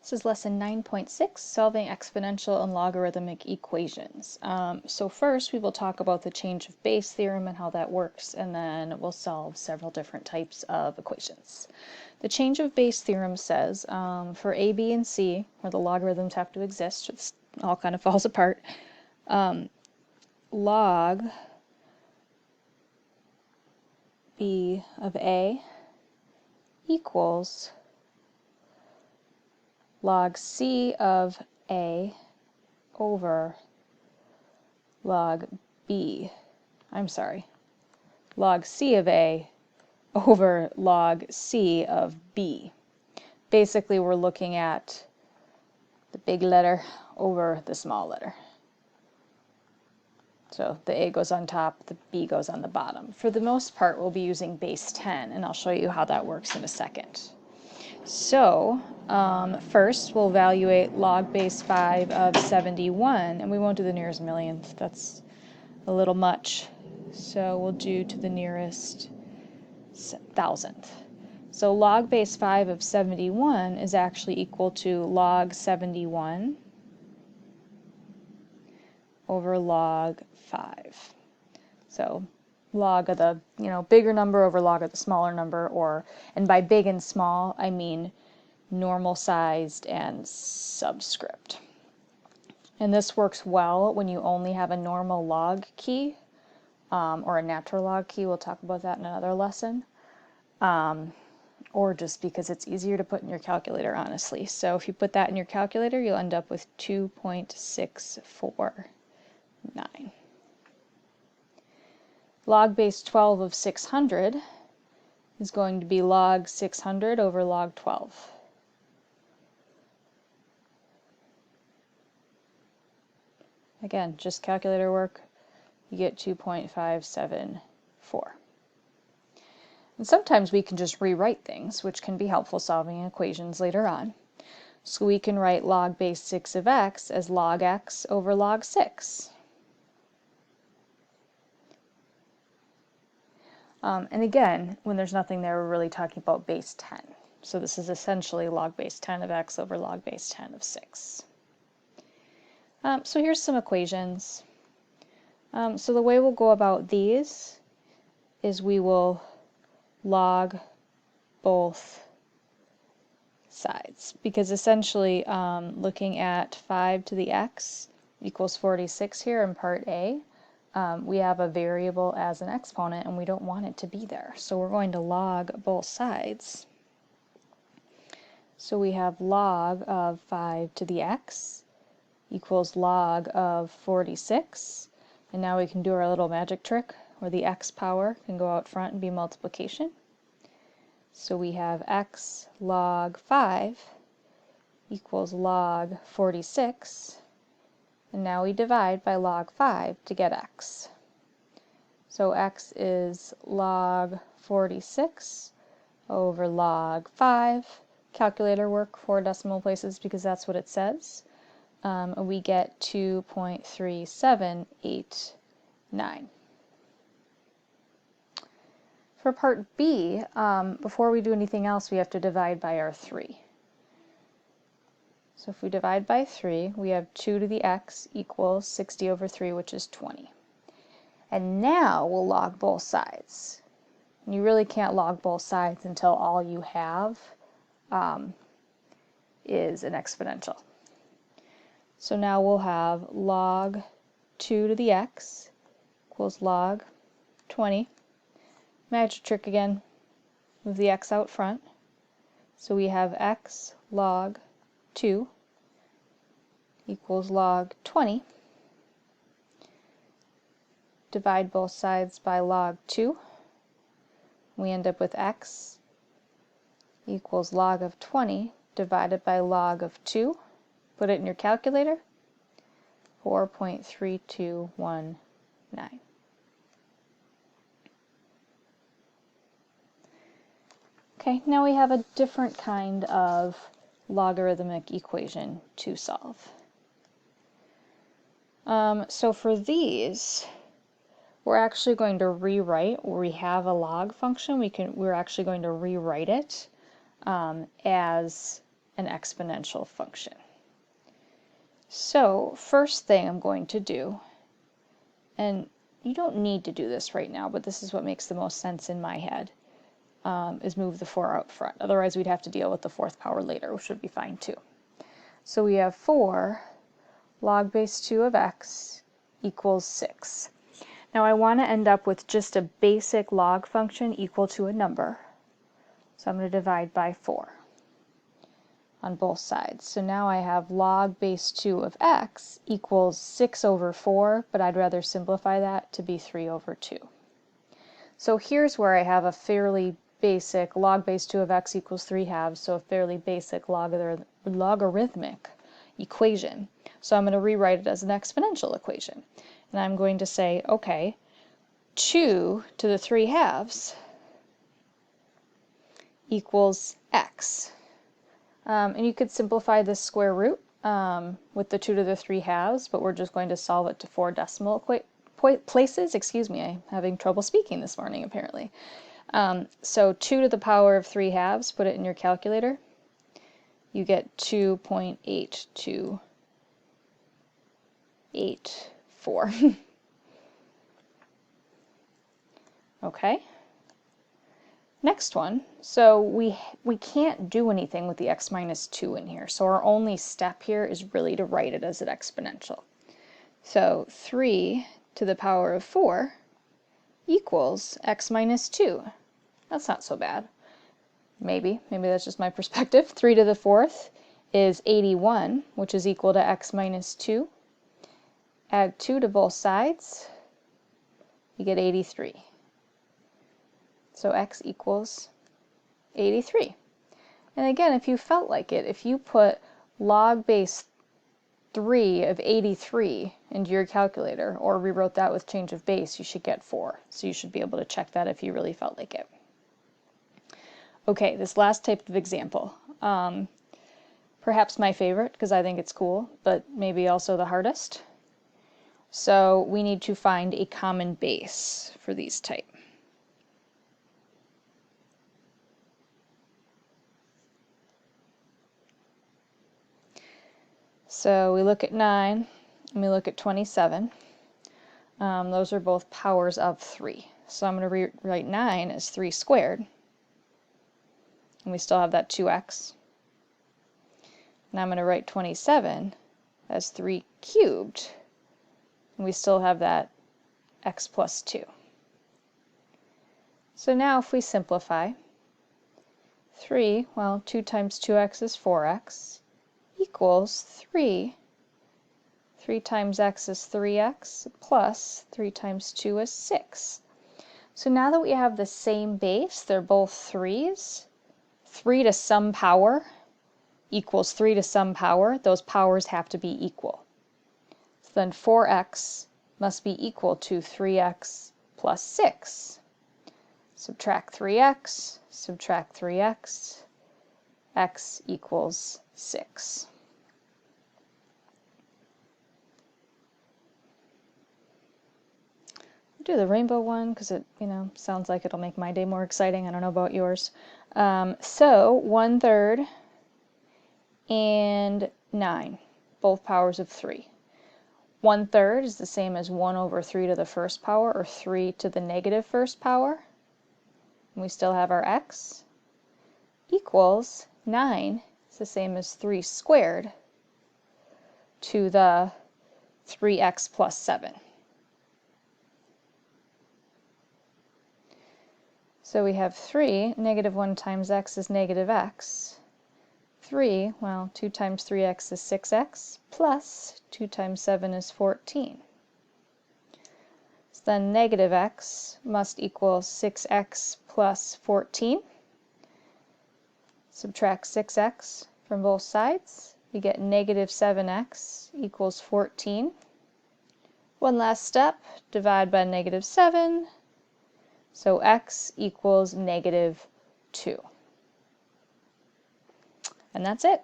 This is lesson 9.6, solving exponential and logarithmic equations. So first we will talk about the change of base theorem and how that works, and then we'll solve several different types of equations. The change of base theorem says for a, b, and c, where the logarithms have to exist, it all kind of falls apart, log b of a equals log c of a over log c of a over log c of b. Basically, we're looking at the big letter over the small letter. So the a goes on top, the b goes on the bottom. For the most part, we'll be using base 10, and I'll show you how that works in a second. So first we'll evaluate log base 5 of 71, and we won't do the nearest millionth. That's a little much. So we'll do to the nearest thousandth. So log base 5 of 71 is actually equal to log 71 over log 5. So log of the bigger number over log of the smaller number, and by big and small I mean normal sized and subscript. And this works well when you only have a normal log key or a natural log key. We'll talk about that in another lesson. Or just because it's easier to put in your calculator, honestly. So if you put that in your calculator, you'll end up with 2.649. Log base 12 of 600 is going to be log 600 over log 12. Again, just calculator work, you get 2.574. And sometimes we can just rewrite things, which can be helpful solving equations later on. So we can write log base 6 of x as log x over log 6. And again, when there's nothing there, we're really talking about base 10. So this is essentially log base 10 of x over log base 10 of 6. So here's some equations. So the way we'll go about these is we will log both sides, because essentially looking at 5 to the x equals 46 here in part A, we have a variable as an exponent and we don't want it to be there. So we're going to log both sides. So we have log of 5 to the x equals log of 46. And now we can do our little magic trick where the x power can go out front and be multiplication. So we have x log 5 equals log 46. And now we divide by log 5 to get x. So x is log 46 over log 5. Calculator work 4 decimal places because that's what it says. We get 2.3789. For part B, before we do anything else, we have to divide by our 3. So if we divide by 3, we have 2 to the x equals 60 over 3, which is 20. And now we'll log both sides. And you really can't log both sides until all you have is an exponential. So now we'll have log 2 to the x equals log 20. Magic trick again, move the x out front. So we have x log 2 equals log 20. Divide both sides by log 2. We end up with x equals log of 20 divided by log of 2. Put it in your calculator, 4.3219. Okay, now we have a different kind of logarithmic equation to solve. So for these, we're actually going to rewrite, where we have a log function, we're actually going to rewrite it as an exponential function. So first thing I'm going to do, and you don't need to do this right now, but this is what makes the most sense in my head, is move the 4 out front. Otherwise we'd have to deal with the 4th power later, which would be fine too. So we have 4 log base 2 of x equals 6. Now I want to end up with just a basic log function equal to a number. So I'm going to divide by 4 on both sides. So now I have log base 2 of x equals 6 over 4, but I'd rather simplify that to be 3 over 2. So here's where I have a fairly basic log base 2 of x equals 3 halves, so a fairly basic logarithmic equation. So I'm going to rewrite it as an exponential equation. And I'm going to say, okay, 2 to the 3 halves equals x. And you could simplify this square root with the 2 to the 3 halves, but we're just going to solve it to 4 decimal places. Excuse me, I'm having trouble speaking this morning apparently. So 2 to the power of 3 halves, put it in your calculator. You get 2.8284. Okay. Next one, so we can't do anything with the x minus 2 in here, so our only step here is really to write it as an exponential. So 3 to the power of 4 equals x minus 2. That's not so bad. Maybe that's just my perspective. 3 to the 4th is 81, which is equal to x minus 2. Add 2 to both sides, you get 83. So x equals 83. And again, if you felt like it, if you put log base 3 of 83 into your calculator, or rewrote that with change of base, you should get 4. So you should be able to check that if you really felt like it. Okay, this last type of example. Perhaps my favorite, because I think it's cool, but maybe also the hardest. So we need to find a common base for these type. So we look at 9 and we look at 27. Those are both powers of 3. So I'm going to rewrite 9 as 3 squared. And we still have that 2x. Now I'm going to write 27 as 3 cubed. And we still have that x plus 2. So now if we simplify, 3, well, 2 times 2x is 4x. Equals 3. 3 times x is 3x, plus 3 times 2 is 6. So now that we have the same base, they're both 3's, 3 to some power equals 3 to some power. Those powers have to be equal. So then 4x must be equal to 3x plus 6. Subtract 3x, subtract 3x, x equals 6. I'll do the rainbow one because it, sounds like it'll make my day more exciting. I don't know about yours. So 1/3 and 9, both powers of 3. 1/3 is the same as 1 over 3 to the first power, or 3 to the negative first power. And we still have our x equals 9. It's the same as 3 squared to the 3x plus 7. So we have 3, negative 1 times x is negative x. 3, well, 2 times 3x is 6x, plus 2 times 7 is 14. So then negative x must equal 6x plus 14. Subtract 6x from both sides. You get negative 7x equals 14. One last step, divide by negative 7. So x equals negative 2. And that's it.